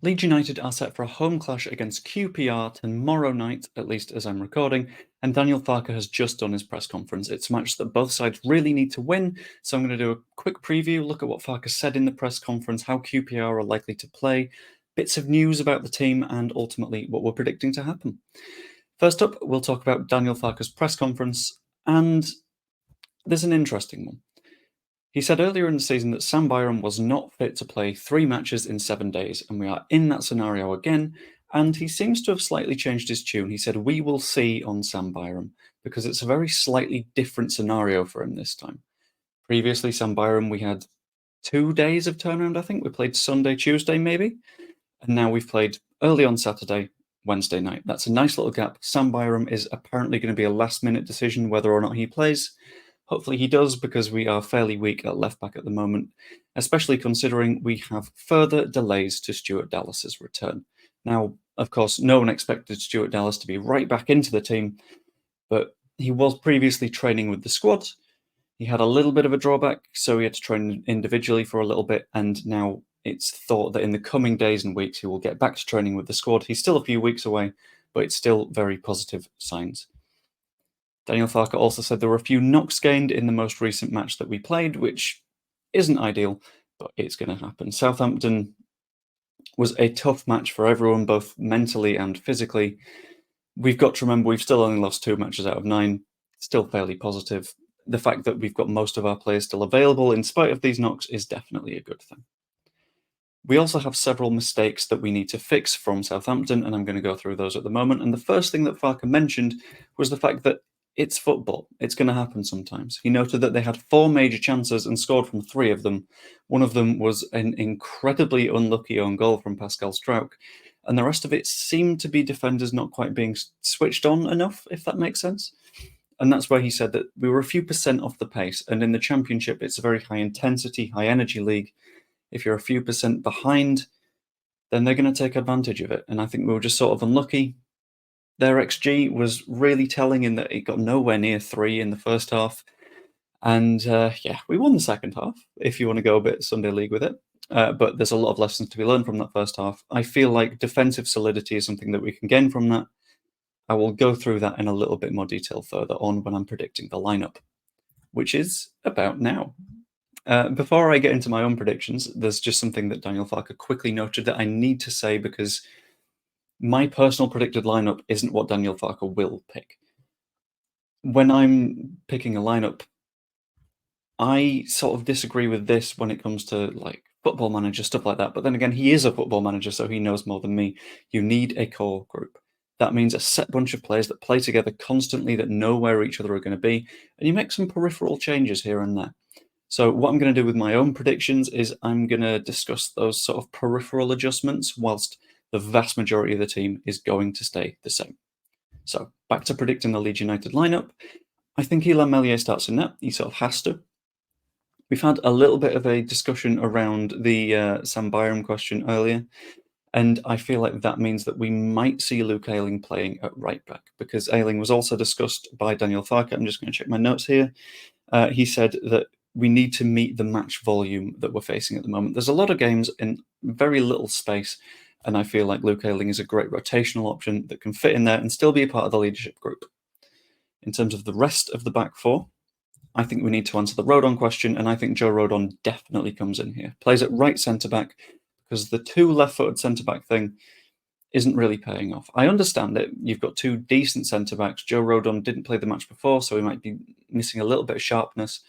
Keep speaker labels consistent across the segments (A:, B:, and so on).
A: Leeds United are set for a home clash against QPR tomorrow night, at least as I'm recording, and Daniel Farke has just done his press conference. It's a match that both sides really need to win, so I'm going to do a quick preview, look at what Farke said in the press conference, how QPR are likely to play, bits of news about the team, and ultimately what we're predicting to happen. First up, we'll talk about Daniel Farke's press conference, and there's an interesting one. He said earlier in the season that Sam Byram was not fit to play 3 matches in 7 days, and we are in that scenario again, and he seems to have slightly changed his tune. He said, "We will see on Sam Byram," because it's a very slightly different scenario for him this time. Previously, Sam Byram, we had 2 days of turnaround, I think. We played Sunday, Tuesday, maybe, and now we've played early on Saturday, Wednesday night. That's a nice little gap. Sam Byram is apparently going to be a last-minute decision whether or not he plays. Hopefully he does, because we are fairly weak at left back at the moment, especially considering we have further delays to Stuart Dallas's return. Now, of course, no one expected Stuart Dallas to be right back into the team, but he was previously training with the squad. He had a little bit of a drawback, so he had to train individually for a little bit, and now it's thought that in the coming days and weeks he will get back to training with the squad. He's still a few weeks away, but it's still very positive signs. Daniel Farke also said there were a few knocks gained in the most recent match that we played, which isn't ideal, but it's going to happen. Southampton was a tough match for everyone, both mentally and physically. We've got to remember we've still only lost 2 matches out of 9, still fairly positive. The fact that we've got most of our players still available in spite of these knocks is definitely a good thing. We also have several mistakes that we need to fix from Southampton, and I'm going to go through those at the moment. And the first thing that Farke mentioned was the fact that it's football. It's going to happen sometimes. He noted that they had 4 major chances and scored from 3 of them. One of them was an incredibly unlucky own goal from Pascal Struijk, and the rest of it seemed to be defenders not quite being switched on enough, if that makes sense. And that's where he said that we were a few percent off the pace, and in the Championship, it's a very high-intensity, high-energy league. If you're a few percent behind, then they're going to take advantage of it, and I think we were just sort of unlucky. Their XG was really telling in that it got nowhere near 3 in the first half. And yeah, we won the second half, if you want to go a bit Sunday League with it. But there's a lot of lessons to be learned from that first half. I feel like defensive solidity is something that we can gain from that. I will go through that in a little bit more detail further on when I'm predicting the lineup, which is about now. Before I get into my own predictions, there's just something that Daniel Farke quickly noted that I need to say, because my personal predicted lineup isn't what Daniel Farke will pick. When I'm picking a lineup, I sort of disagree with this when it comes to like Football Manager, stuff like that. But then again, he is a football manager, so he knows more than me. You need a core group. That means a set bunch of players that play together constantly, that know where each other are going to be, and you make some peripheral changes here and there. So what I'm going to do with my own predictions is I'm going to discuss those sort of peripheral adjustments, whilst the vast majority of the team is going to stay the same. So back to predicting the Leeds United lineup. I think Illan Meslier starts in net. He sort of has to. We've had a little bit of a discussion around the Sam Byram question earlier, and I feel like that means that we might see Luke Ayling playing at right back, because Ayling was also discussed by Daniel Farke. I'm just going to check my notes here. He said that we need to meet the match volume that we're facing at the moment. There's a lot of games in very little space, and I feel like Luke Ayling is a great rotational option that can fit in there and still be a part of the leadership group. In terms of the rest of the back 4, I think we need to answer the Rodon question, and I think Joe Rodon definitely comes in here. Plays at right centre-back, because the 2 left-footed centre-back thing isn't really paying off. I understand it. You've got 2 decent centre-backs. Joe Rodon didn't play the match before, so he might be missing a little bit of sharpness.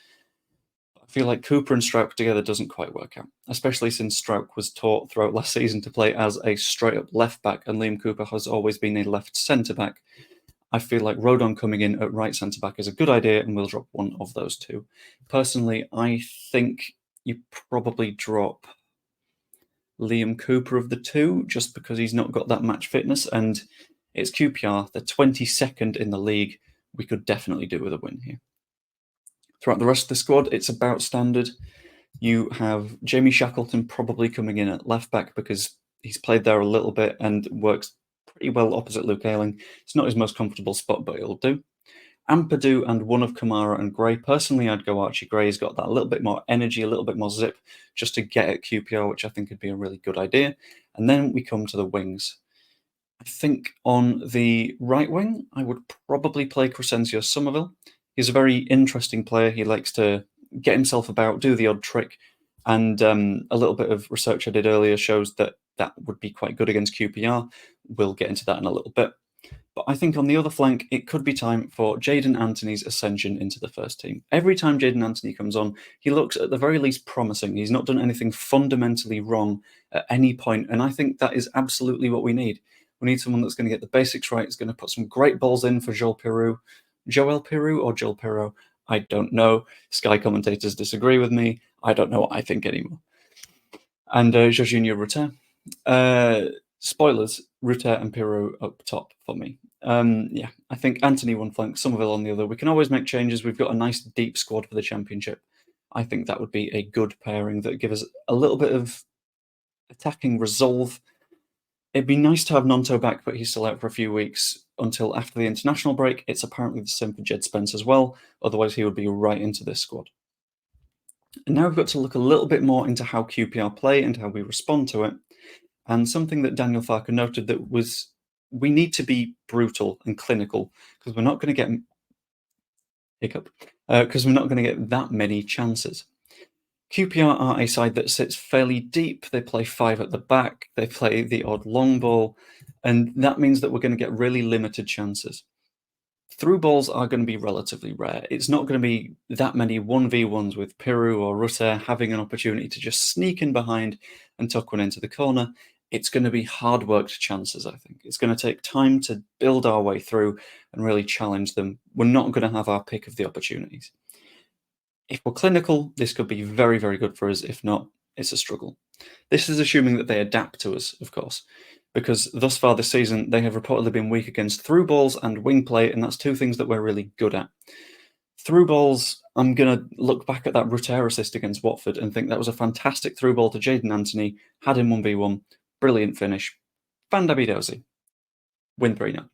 A: I feel like Cooper and Struijk together doesn't quite work out, especially since Struijk was taught throughout last season to play as a straight-up left-back, and Liam Cooper has always been a left centre-back. I feel like Rodon coming in at right centre-back is a good idea, and we'll drop one of those 2. Personally, I think you probably drop Liam Cooper of the 2, just because he's not got that match fitness, and it's QPR. They're 22nd in the league. We could definitely do with a win here. Throughout the rest of the squad, it's about standard. You have Jamie Shackleton probably coming in at left-back, because he's played there a little bit and works pretty well opposite Luke Ayling. It's not his most comfortable spot, but it'll do. Ampadu and one of Kamara and Gray. Personally, I'd go Archie Gray. He's got that little bit more energy, a little bit more zip, just to get at QPR, which I think would be a really good idea. And then we come to the wings. I think on the right wing, I would probably play Crescencio Somerville. He's a very interesting player. He likes to get himself about, do the odd trick. And a little bit of research I did earlier shows that that would be quite good against QPR. We'll get into that in a little bit. But I think on the other flank, it could be time for Jayden Anthony's ascension into the first team. Every time Jayden Anthony comes on, he looks at the very least promising. He's not done anything fundamentally wrong at any point, and I think that is absolutely what we need. We need someone that's going to get the basics right, is going to put some great balls in for Joel Piroux. Joel Piroux or Joel Piroux? I don't know. Sky commentators disagree with me. I don't know what I think anymore. And Jorginho Rutter. Spoilers, Rutter and Piroux up top for me. Yeah, I think Anthony one flank, Somerville on the other. We can always make changes. We've got a nice deep squad for the Championship. I think that would be a good pairing that give us a little bit of attacking resolve. It'd be nice to have Nonto back, but he's still out for a few weeks until after the international break. It's apparently the same for Jed Spence as well. Otherwise, he would be right into this squad. And now we've got to look a little bit more into how QPR play and how we respond to it. And something that Daniel Farke noted that was we need to be brutal and clinical because we're not going to get that many chances. QPR are a side that sits fairly deep. They play 5 at the back. They play the odd long ball, and that means that we're going to get really limited chances. Through balls are going to be relatively rare. It's not going to be that many 1v1s with Piroux or Rutter having an opportunity to just sneak in behind and tuck one into the corner. It's going to be hard-worked chances, I think. It's going to take time to build our way through and really challenge them. We're not going to have our pick of the opportunities. If we're clinical, this could be very, very good for us. If not, it's a struggle. This is assuming that they adapt to us, of course, because thus far this season, they have reportedly been weak against through balls and wing play, and that's two things that we're really good at. Through balls, I'm going to look back at that Rutter assist against Watford and think that was a fantastic through ball to Jayden Anthony, had him 1v1, brilliant finish, Fandabidozi, win 3-0.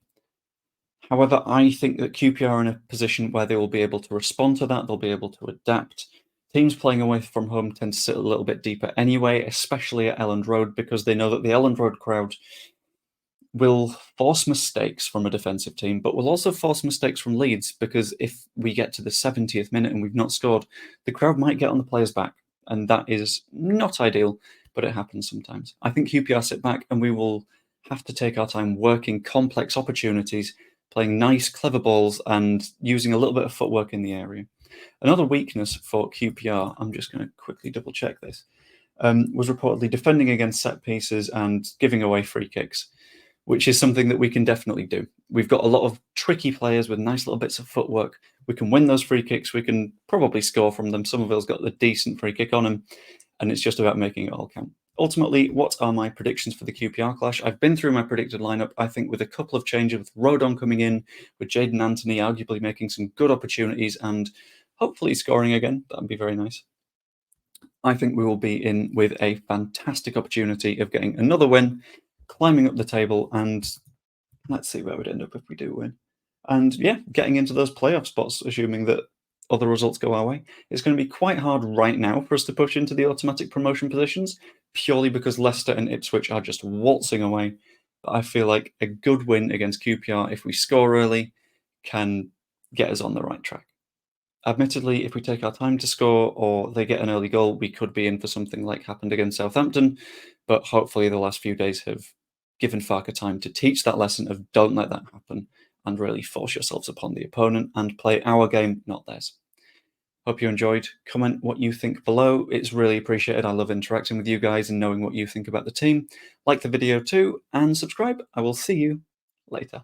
A: However, I think that QPR are in a position where they will be able to respond to that, they'll be able to adapt. Teams playing away from home tend to sit a little bit deeper anyway, especially at Elland Road, because they know that the Elland Road crowd will force mistakes from a defensive team, but will also force mistakes from Leeds, because if we get to the 70th minute and we've not scored, the crowd might get on the players' back, and that is not ideal, but it happens sometimes. I think QPR sit back, and we will have to take our time working complex opportunities, playing nice, clever balls, and using a little bit of footwork in the area. Another weakness for QPR, I'm just going to quickly double check this, was reportedly defending against set pieces and giving away free kicks, which is something that we can definitely do. We've got a lot of tricky players with nice little bits of footwork. We can win those free kicks. We can probably score from them. Somerville's got the decent free kick on him, and it's just about making it all count. Ultimately, what are my predictions for the QPR clash? I've been through my predicted lineup, I think, with a couple of changes, with Rodon coming in, with Jayden Anthony arguably making some good opportunities and hopefully scoring again. That'd be very nice. I think we will be in with a fantastic opportunity of getting another win, climbing up the table, and let's see where we'd end up if we do win. And yeah, getting into those playoff spots, assuming that other results go our way. It's going to be quite hard right now for us to push into the automatic promotion positions, purely because Leicester and Ipswich are just waltzing away. But I feel like a good win against QPR, if we score early, can get us on the right track. Admittedly, if we take our time to score or they get an early goal, we could be in for something like happened against Southampton. But hopefully the last few days have given Farke time to teach that lesson of don't let that happen and really force yourselves upon the opponent and play our game, not theirs. Hope you enjoyed. Comment what you think below. It's really appreciated. I love interacting with you guys and knowing what you think about the team. Like the video too, and subscribe. I will see you later.